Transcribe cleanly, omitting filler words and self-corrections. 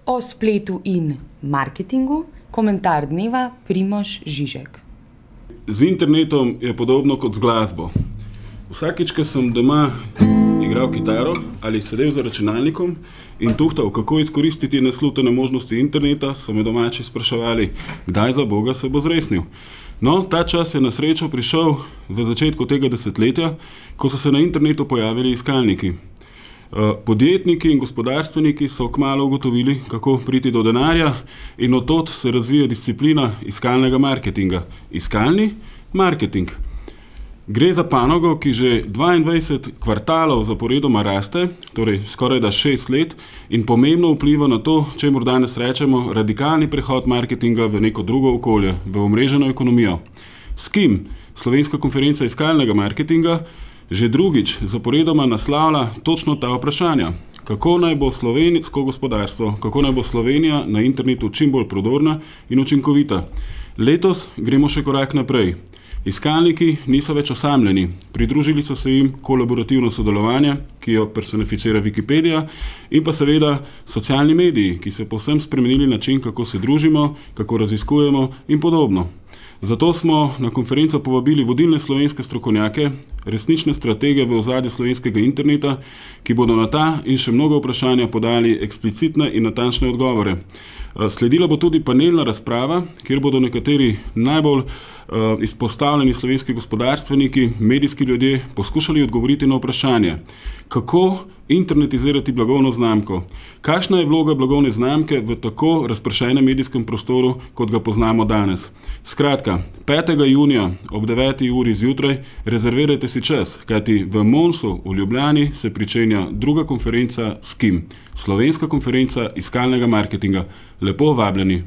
O spletu in marketingu, komentar dneva Primož Žižek. Z internetom je podobno kot z glasbo. Vsakič, ko sem doma igral kitaro ali sedel za računalnikom in tuhtal, kako izkoristiti neslutene možnosti interneta, so me domači spraševali, kdaj za Boga se bo zresnil. No, ta čas je na srečo prišel v začetku tega desetletja, ko so se na internetu pojavili iskalniki. Podjetniki in gospodarstveniki so kmalu ugotovili, kako priti do denarja, in od tod se razvija disciplina iskalnega marketinga. Iskalni marketing. Gre za panogo, ki že 22 kvartalov zaporedoma raste, torej skorajda 6 let, in pomembno vpliva na to, čemur danes rečemo radikalni prehod marketinga v neko drugo okolje, v omreženo ekonomijo. SKIM, Slovenska konferenca iskalnega marketinga, že drugič zaporedoma naslavlja točno ta vprašanja. Kako naj bo slovensko gospodarstvo, kako naj bo Slovenija na internetu čim bolj prodorna in učinkovita. Letos gremo še korak naprej. Iskalniki niso več osamljeni. Pridružili so se jim kolaborativno sodelovanje, ki jo personificira Wikipedija, in pa seveda socialni mediji, ki so povsem spremenili način, kako se družimo, kako raziskujemo in podobno. Zato smo na konferenco povabili vodilne slovenske strokovnjake, resnične stratege v ozadju slovenskega interneta, ki bodo na ta in še mnogo vprašanja podali eksplicitne in natančne odgovore. Sledila bo tudi panelna razprava, kjer bodo nekateri najbolj izpostavljeni slovenski gospodarstveniki, medijski ljudje poskušali odgovoriti na vprašanje, kako internetizirati blagovno znamko, kakšna je vloga blagovne znamke v tako razpršenem medijskem prostoru, kot ga poznamo danes. Skratka, 5. junija ob 9. uri zjutraj rezervirajte si čas, kajti v Monsu v Ljubljani se pričenja druga konferenca SKIM, Slovenska konferenca iskalnega marketinga. Lepo vabljeni.